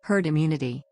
Herd immunity.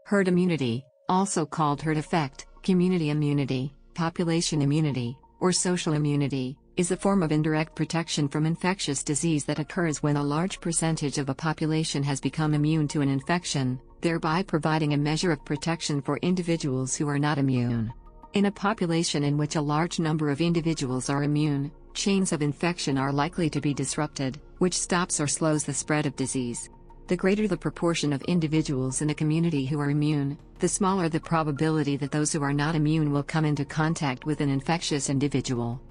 Herd immunity, also called herd effect, community immunity, population immunity, or social immunity, is a form of indirect protection from infectious disease that occurs when a large percentage of a population has become immune to an infection, thereby providing a measure of protection for individuals who are not immune. In a population in which a large number of individuals are immune, chains of infection are likely to be disrupted, which stops or slows the spread of disease. The greater the proportion of individuals in a community who are immune, the smaller the probability that those who are not immune will come into contact with an infectious individual.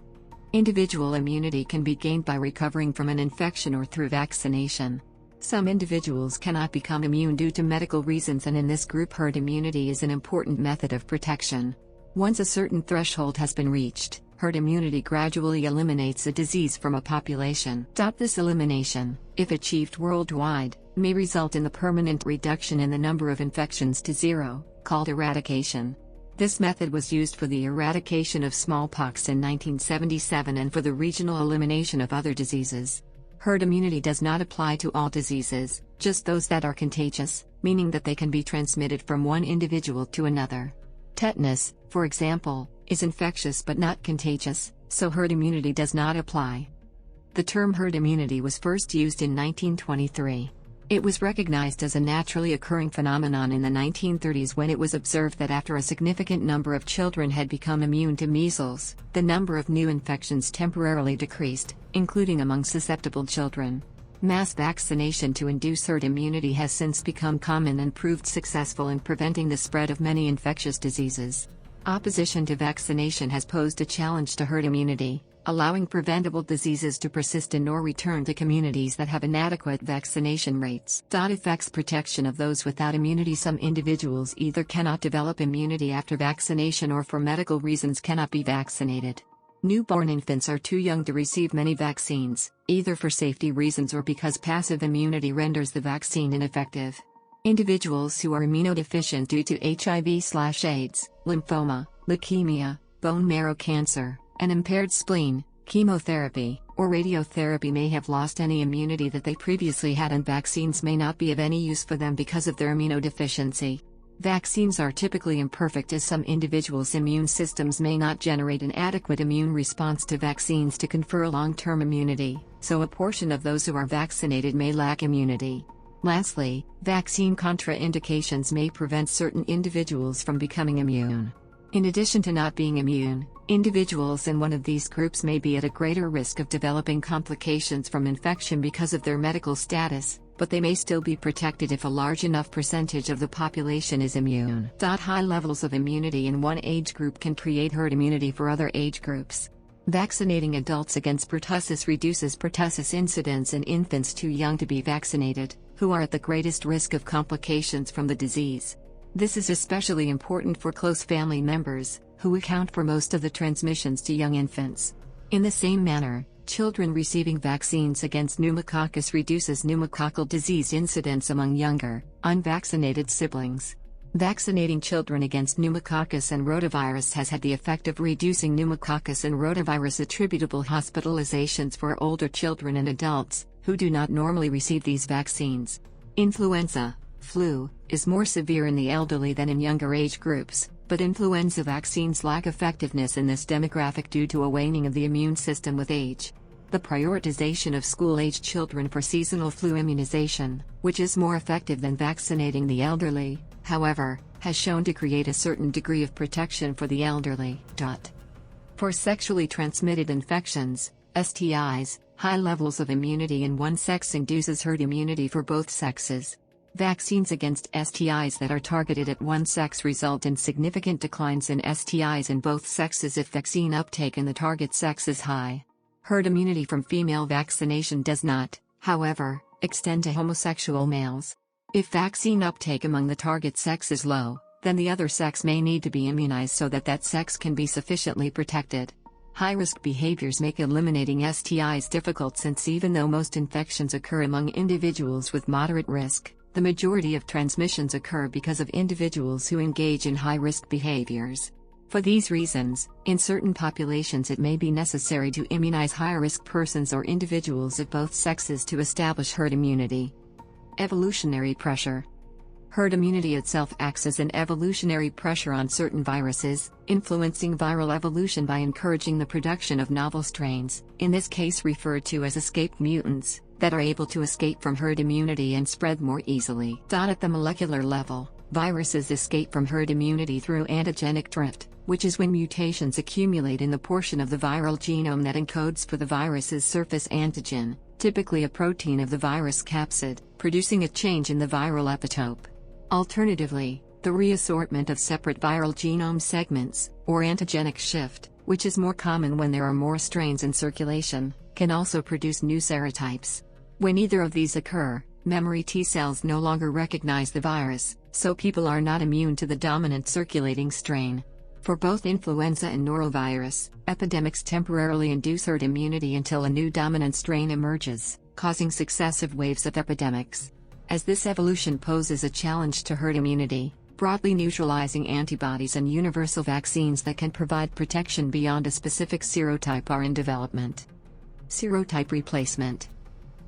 Individual immunity can be gained by recovering from an infection or through vaccination. Some individuals cannot become immune due to medical reasons, and in this group herd immunity is an important method of protection. Once a certain threshold has been reached, herd immunity gradually eliminates a disease from a population. This elimination, if achieved worldwide, may result in the permanent reduction in the number of infections to zero, called eradication. This method was used for the eradication of smallpox in 1977 and for the regional elimination of other diseases. Herd immunity does not apply to all diseases, just those that are contagious, meaning that they can be transmitted from one individual to another. Tetanus, for example, is infectious but not contagious, so herd immunity does not apply. The term herd immunity was first used in 1923. It was recognized as a naturally occurring phenomenon in the 1930s when it was observed that after a significant number of children had become immune to measles, the number of new infections temporarily decreased, including among susceptible children. Mass vaccination to induce herd immunity has since become common and proved successful in preventing the spread of many infectious diseases. Opposition to vaccination has posed a challenge to herd immunity, allowing preventable diseases to persist in or return to communities that have inadequate vaccination rates. Affects protection of those without immunity. Some individuals either cannot develop immunity after vaccination or for medical reasons cannot be vaccinated. Newborn infants are too young to receive many vaccines, either for safety reasons or because passive immunity renders the vaccine ineffective. Individuals who are immunodeficient due to HIV/AIDS, lymphoma, leukemia, bone marrow cancer, an impaired spleen, chemotherapy, or radiotherapy may have lost any immunity that they previously had, and vaccines may not be of any use for them because of their immunodeficiency. Vaccines are typically imperfect as some individuals' immune systems may not generate an adequate immune response to vaccines to confer long-term immunity, so a portion of those who are vaccinated may lack immunity. Lastly, vaccine contraindications may prevent certain individuals from becoming immune. In addition to not being immune, individuals in one of these groups may be at a greater risk of developing complications from infection because of their medical status, but they may still be protected if a large enough percentage of the population is immune. High levels of immunity in one age group can create herd immunity for other age groups. Vaccinating adults against pertussis reduces pertussis incidence in infants too young to be vaccinated, who are at the greatest risk of complications from the disease. This is especially important for close family members, who account for most of the transmissions to young infants. In the same manner, children receiving vaccines against pneumococcus reduces pneumococcal disease incidence among younger, unvaccinated siblings. Vaccinating children against pneumococcus and rotavirus has had the effect of reducing pneumococcus and rotavirus attributable hospitalizations for older children and adults, who do not normally receive these vaccines. Influenza, flu, is more severe in the elderly than in younger age groups, but influenza vaccines lack effectiveness in this demographic due to a waning of the immune system with age. The prioritization of school-aged children for seasonal flu immunization, which is more effective than vaccinating the elderly, however, has shown to create a certain degree of protection for the elderly. For sexually transmitted infections, STIs, high levels of immunity in one sex induces herd immunity for both sexes. Vaccines against STIs that are targeted at one sex result in significant declines in STIs in both sexes if vaccine uptake in the target sex is high. Herd immunity from female vaccination does not, however, extend to homosexual males. If vaccine uptake among the target sex is low, then the other sex may need to be immunized so that that sex can be sufficiently protected. High-risk behaviors make eliminating STIs difficult, since even though most infections occur among individuals with moderate risk, the majority of transmissions occur because of individuals who engage in high-risk behaviors. For these reasons, in certain populations it may be necessary to immunize high-risk persons or individuals of both sexes to establish herd immunity. Evolutionary pressure. Herd immunity itself acts as an evolutionary pressure on certain viruses, influencing viral evolution by encouraging the production of novel strains, in this case referred to as escaped mutants, that are able to escape from herd immunity and spread more easily. At the molecular level, viruses escape from herd immunity through antigenic drift, which is when mutations accumulate in the portion of the viral genome that encodes for the virus's surface antigen, typically a protein of the virus capsid, producing a change in the viral epitope. Alternatively, the reassortment of separate viral genome segments, or antigenic shift, which is more common when there are more strains in circulation, can also produce new serotypes. When either of these occur, memory T cells no longer recognize the virus, so people are not immune to the dominant circulating strain. For both influenza and norovirus, epidemics temporarily induce herd immunity until a new dominant strain emerges, causing successive waves of epidemics. As this evolution poses a challenge to herd immunity, broadly neutralizing antibodies and universal vaccines that can provide protection beyond a specific serotype are in development. Serotype replacement.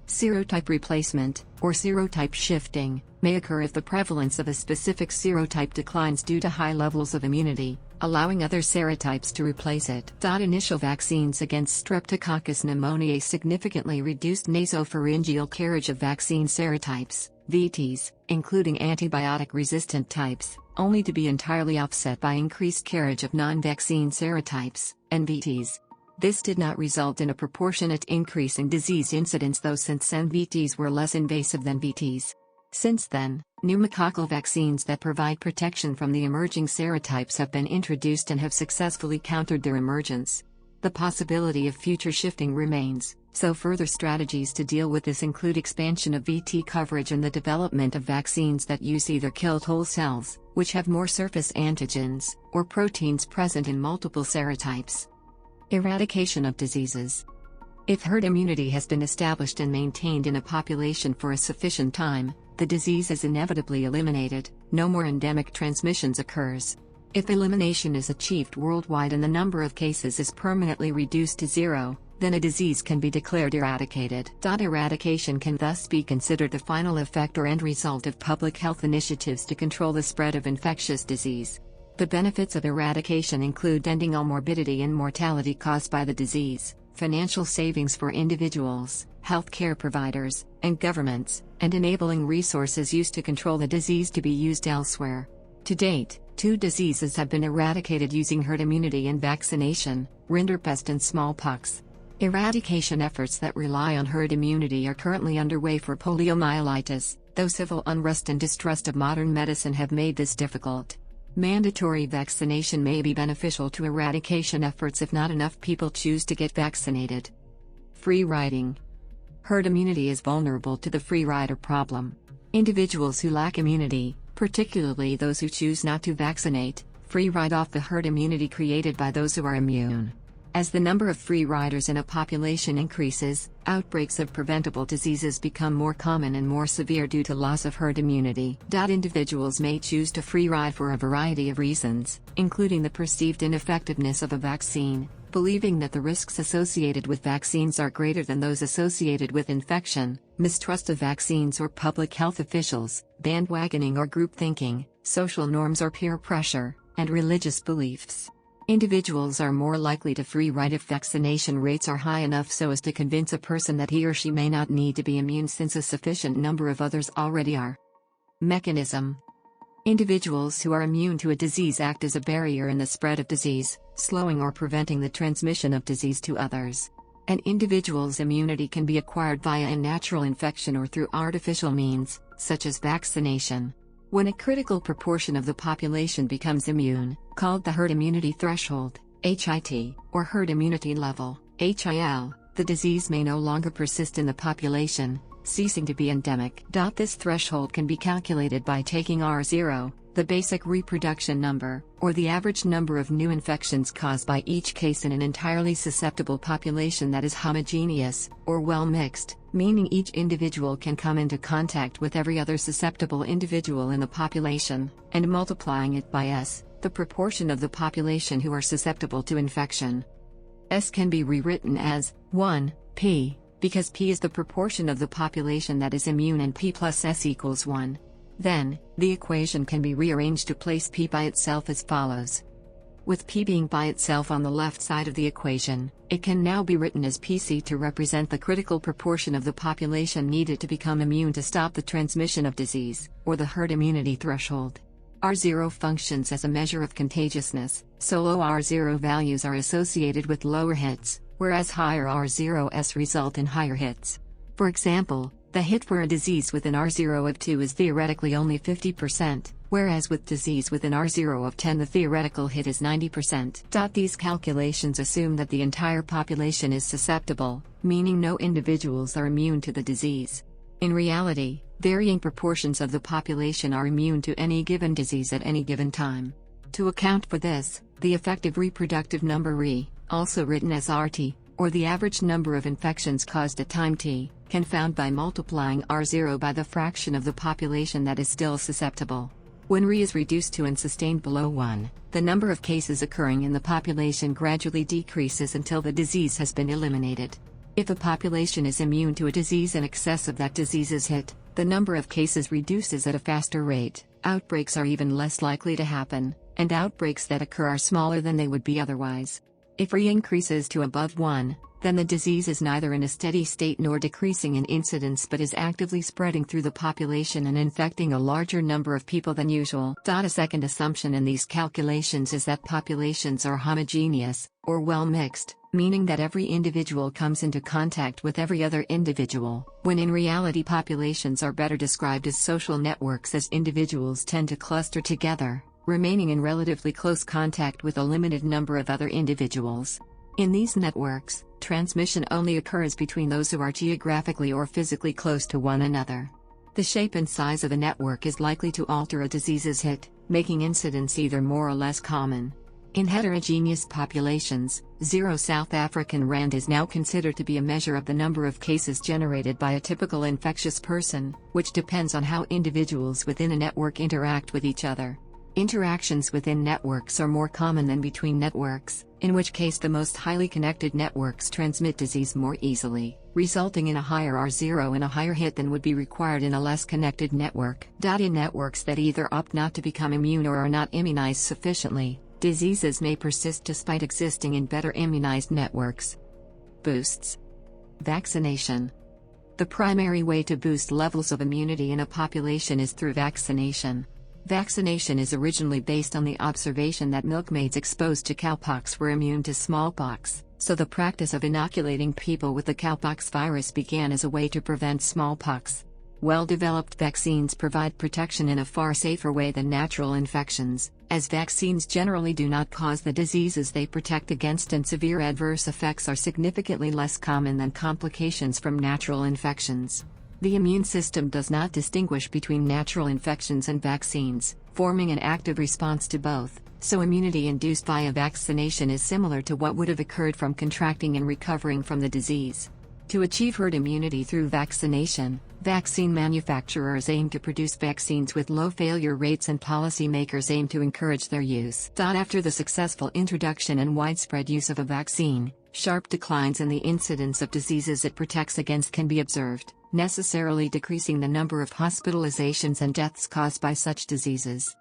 Serotype replacement, or serotype shifting, may occur if the prevalence of a specific serotype declines due to high levels of immunity, allowing other serotypes to replace it. Initial vaccines against Streptococcus pneumoniae significantly reduced nasopharyngeal carriage of vaccine serotypes, VTs, including antibiotic-resistant types, only to be entirely offset by increased carriage of non-vaccine serotypes, NVTs. This did not result in a proportionate increase in disease incidence though, since NVTs were less invasive than VTs. Since then, pneumococcal vaccines that provide protection from the emerging serotypes have been introduced and have successfully countered their emergence. The possibility of future shifting remains, so further strategies to deal with this include expansion of VT coverage and the development of vaccines that use either killed whole cells, which have more surface antigens, or proteins present in multiple serotypes. Eradication of diseases. If herd immunity has been established and maintained in a population for a sufficient time, the disease is inevitably eliminated, no more endemic transmissions occurs. If elimination is achieved worldwide and the number of cases is permanently reduced to zero, then a disease can be declared eradicated. Eradication can thus be considered the final effect or end result of public health initiatives to control the spread of infectious disease. The benefits of eradication include ending all morbidity and mortality caused by the disease, financial savings for individuals, healthcare providers, and governments, and enabling resources used to control the disease to be used elsewhere. To date, 2 diseases have been eradicated using herd immunity and vaccination: rinderpest and smallpox. Eradication efforts that rely on herd immunity are currently underway for poliomyelitis, though civil unrest and distrust of modern medicine have made this difficult. Mandatory vaccination may be beneficial to eradication efforts if not enough people choose to get vaccinated. Free riding. Herd immunity is vulnerable to the free rider problem. Individuals who lack immunity, particularly those who choose not to vaccinate, free ride off the herd immunity created by those who are immune. As the number of free riders in a population increases, outbreaks of preventable diseases become more common and more severe due to loss of herd immunity. Individuals may choose to free ride for a variety of reasons, including the perceived ineffectiveness of a vaccine, believing that the risks associated with vaccines are greater than those associated with infection, mistrust of vaccines or public health officials, bandwagoning or group thinking, social norms or peer pressure, and religious beliefs. Individuals are more likely to free ride if vaccination rates are high enough so as to convince a person that he or she may not need to be immune since a sufficient number of others already are. Mechanism. Individuals who are immune to a disease act as a barrier in the spread of disease, slowing or preventing the transmission of disease to others. An individual's immunity can be acquired via a natural infection or through artificial means, such as vaccination. When a critical proportion of the population becomes immune, called the herd immunity threshold, HIT, or herd immunity level, HIL, the disease may no longer persist in the population, ceasing to be endemic. This threshold can be calculated by taking R0, the basic reproduction number, or the average number of new infections caused by each case in an entirely susceptible population that is homogeneous, or well mixed, meaning each individual can come into contact with every other susceptible individual in the population, and multiplying it by S, the proportion of the population who are susceptible to infection. S can be rewritten as 1, P, because P is the proportion of the population that is immune and P plus S equals 1. Then, the equation can be rearranged to place P by itself as follows. With P being by itself on the left side of the equation, it can now be written as PC to represent the critical proportion of the population needed to become immune to stop the transmission of disease, or the herd immunity threshold. R0 functions as a measure of contagiousness, so low R0 values are associated with lower hits, whereas higher R0s result in higher hits. For example, the hit for a disease with an R0 of 2 is theoretically only 50%, whereas with disease with an R0 of 10 the theoretical hit is 90%. These calculations assume that the entire population is susceptible, meaning no individuals are immune to the disease. In reality, varying proportions of the population are immune to any given disease at any given time. To account for this, the effective reproductive number Re, also written as RT, or the average number of infections caused at time t, can found by multiplying R0 by the fraction of the population that is still susceptible. When Re is reduced to and sustained below 1, the number of cases occurring in the population gradually decreases until the disease has been eliminated. If a population is immune to a disease in excess of that disease's hit, the number of cases reduces at a faster rate, outbreaks are even less likely to happen, and outbreaks that occur are smaller than they would be otherwise. If Re increases to above 1, then the disease is neither in a steady state nor decreasing in incidence but is actively spreading through the population and infecting a larger number of people than usual. A second assumption in these calculations is that populations are homogeneous, or well mixed, meaning that every individual comes into contact with every other individual, when in reality populations are better described as social networks as individuals tend to cluster together, remaining in relatively close contact with a limited number of other individuals. In these networks, transmission only occurs between those who are geographically or physically close to one another. The shape and size of a network is likely to alter a disease's hit, making incidence either more or less common. In heterogeneous populations, 0 South African Rand is now considered to be a measure of the number of cases generated by a typical infectious person, which depends on how individuals within a network interact with each other. Interactions within networks are more common than between networks, in which case the most highly connected networks transmit disease more easily, resulting in a higher R0 and a higher hit than would be required in a less connected network. In networks that either opt not to become immune or are not immunized sufficiently, diseases may persist despite existing in better immunized networks. Boosts. Vaccination. The primary way to boost levels of immunity in a population is through vaccination. Vaccination is originally based on the observation that milkmaids exposed to cowpox were immune to smallpox, so the practice of inoculating people with the cowpox virus began as a way to prevent smallpox. Well-developed vaccines provide protection in a far safer way than natural infections, as vaccines generally do not cause the diseases they protect against and severe adverse effects are significantly less common than complications from natural infections. The immune system does not distinguish between natural infections and vaccines, forming an active response to both, so immunity induced via vaccination is similar to what would have occurred from contracting and recovering from the disease. To achieve herd immunity through vaccination, vaccine manufacturers aim to produce vaccines with low failure rates and policymakers aim to encourage their use. After the successful introduction and widespread use of a vaccine, sharp declines in the incidence of diseases it protects against can be observed, necessarily decreasing the number of hospitalizations and deaths caused by such diseases.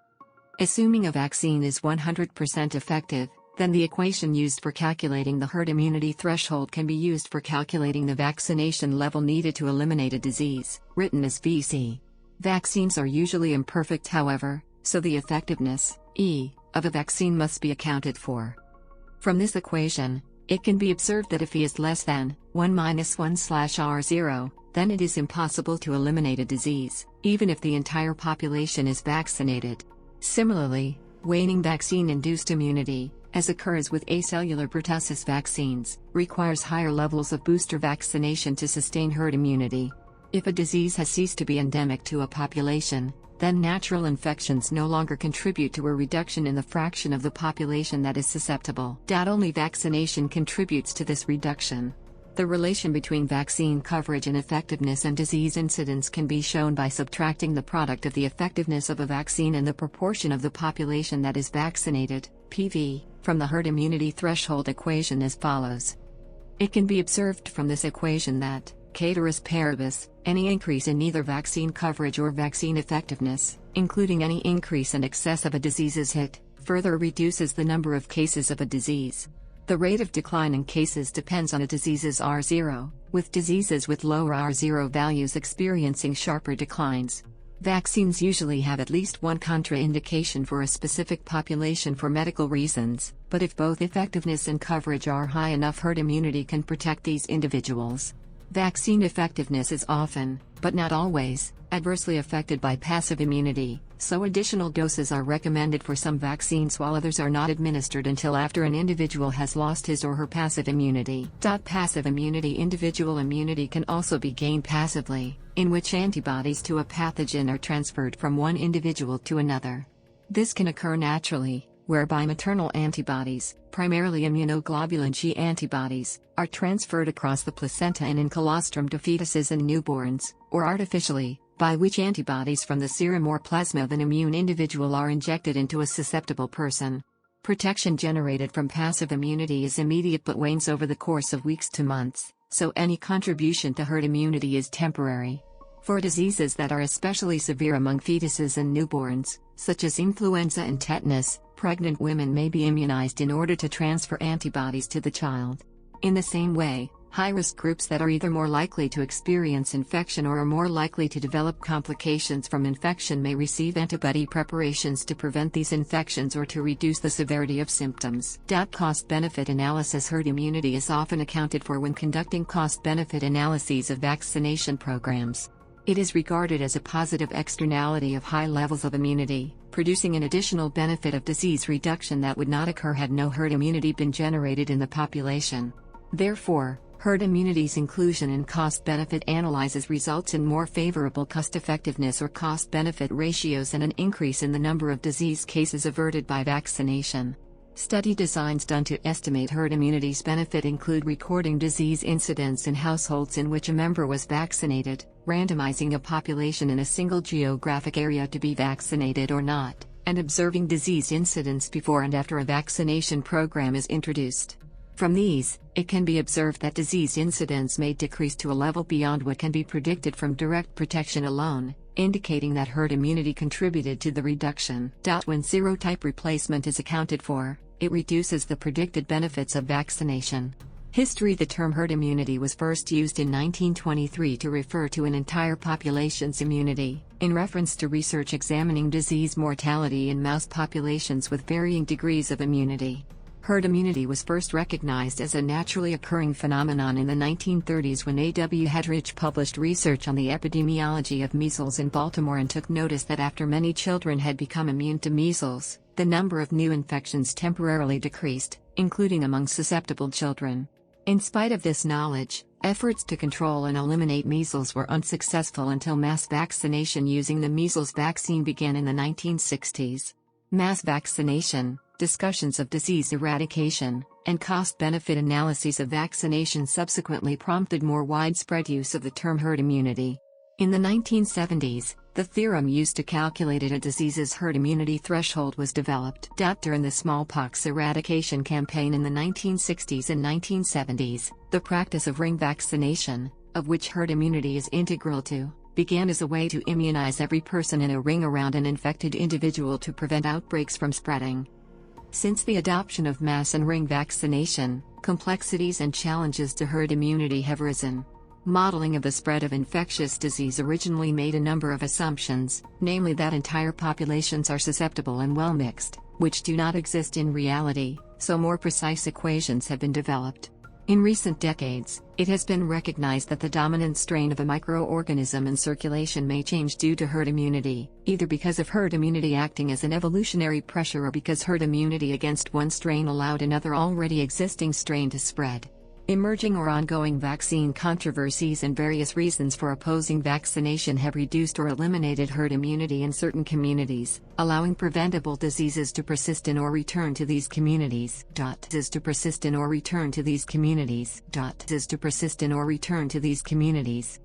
Assuming a vaccine is 100% effective, then the equation used for calculating the herd immunity threshold can be used for calculating the vaccination level needed to eliminate a disease, written as VC. Vaccines are usually imperfect, however, so the effectiveness, E, of a vaccine must be accounted for. From this equation, it can be observed that if E is less than 1-1/R0, then it is impossible to eliminate a disease, even if the entire population is vaccinated. Similarly, waning vaccine-induced immunity, as occurs with acellular pertussis vaccines, requires higher levels of booster vaccination to sustain herd immunity. If a disease has ceased to be endemic to a population, then natural infections no longer contribute to a reduction in the fraction of the population that is susceptible. Only vaccination contributes to this reduction. The relation between vaccine coverage and effectiveness and disease incidence can be shown by subtracting the product of the effectiveness of a vaccine and the proportion of the population that is vaccinated, PV, from the herd immunity threshold equation as follows. It can be observed from this equation that, ceteris paribus, any increase in either vaccine coverage or vaccine effectiveness, including any increase in excess of a disease's hit, further reduces the number of cases of a disease. The rate of decline in cases depends on a disease's R0, with diseases with lower R0 values experiencing sharper declines. Vaccines usually have at least one contraindication for a specific population for medical reasons, but if both effectiveness and coverage are high enough, herd immunity can protect these individuals. Vaccine effectiveness is often, but not always, adversely affected by passive immunity, so additional doses are recommended for some vaccines while others are not administered until after an individual has lost his or her passive immunity. Passive immunity. Individual immunity can also be gained passively, in which antibodies to a pathogen are transferred from one individual to another. This can occur naturally, whereby maternal antibodies, primarily immunoglobulin G antibodies, are transferred across the placenta and in colostrum to fetuses and newborns, or artificially, by which antibodies from the serum or plasma of an immune individual are injected into a susceptible person. Protection generated from passive immunity is immediate but wanes over the course of weeks to months, so any contribution to herd immunity is temporary. For diseases that are especially severe among fetuses and newborns, such as influenza and tetanus, pregnant women may be immunized in order to transfer antibodies to the child. In the same way, high-risk groups that are either more likely to experience infection or are more likely to develop complications from infection may receive antibody preparations to prevent these infections or to reduce the severity of symptoms. Cost-benefit analysis. Herd immunity is often accounted for when conducting cost-benefit analyses of vaccination programs. It is regarded as a positive externality of high levels of immunity, producing an additional benefit of disease reduction that would not occur had no herd immunity been generated in the population. Therefore, herd immunity's inclusion in cost-benefit analyses results in more favorable cost-effectiveness or cost-benefit ratios and an increase in the number of disease cases averted by vaccination. Study designs done to estimate herd immunity's benefit include recording disease incidence in households in which a member was vaccinated, randomizing a population in a single geographic area to be vaccinated or not, and observing disease incidence before and after a vaccination program is introduced. From these, it can be observed that disease incidence may decrease to a level beyond what can be predicted from direct protection alone, indicating that herd immunity contributed to the reduction. When serotype replacement is accounted for, it reduces the predicted benefits of vaccination. History. The term herd immunity was first used in 1923 to refer to an entire population's immunity, in reference to research examining disease mortality in mouse populations with varying degrees of immunity. Herd immunity was first recognized as a naturally occurring phenomenon in the 1930s when A.W. Hedrich published research on the epidemiology of measles in Baltimore and took notice that after many children had become immune to measles, the number of new infections temporarily decreased, including among susceptible children. In spite of this knowledge, efforts to control and eliminate measles were unsuccessful until mass vaccination using the measles vaccine began in the 1960s. Mass vaccination, discussions of disease eradication, and cost-benefit analyses of vaccination subsequently prompted more widespread use of the term herd immunity. In the 1970s, the theorem used to calculate a disease's herd immunity threshold was developed. During the smallpox eradication campaign in the 1960s and 1970s, the practice of ring vaccination, of which herd immunity is integral to, began as a way to immunize every person in a ring around an infected individual to prevent outbreaks from spreading. Since the adoption of mass and ring vaccination, complexities and challenges to herd immunity have risen. Modeling of the spread of infectious disease originally made a number of assumptions, namely that entire populations are susceptible and well mixed, which do not exist in reality, so more precise equations have been developed. In recent decades, it has been recognized that the dominant strain of a microorganism in circulation may change due to herd immunity, either because of herd immunity acting as an evolutionary pressure or because herd immunity against one strain allowed another already existing strain to spread. Emerging or ongoing vaccine controversies and various reasons for opposing vaccination have reduced or eliminated herd immunity in certain communities, allowing preventable diseases to persist in or return to these communities. To persist in or return to these communities.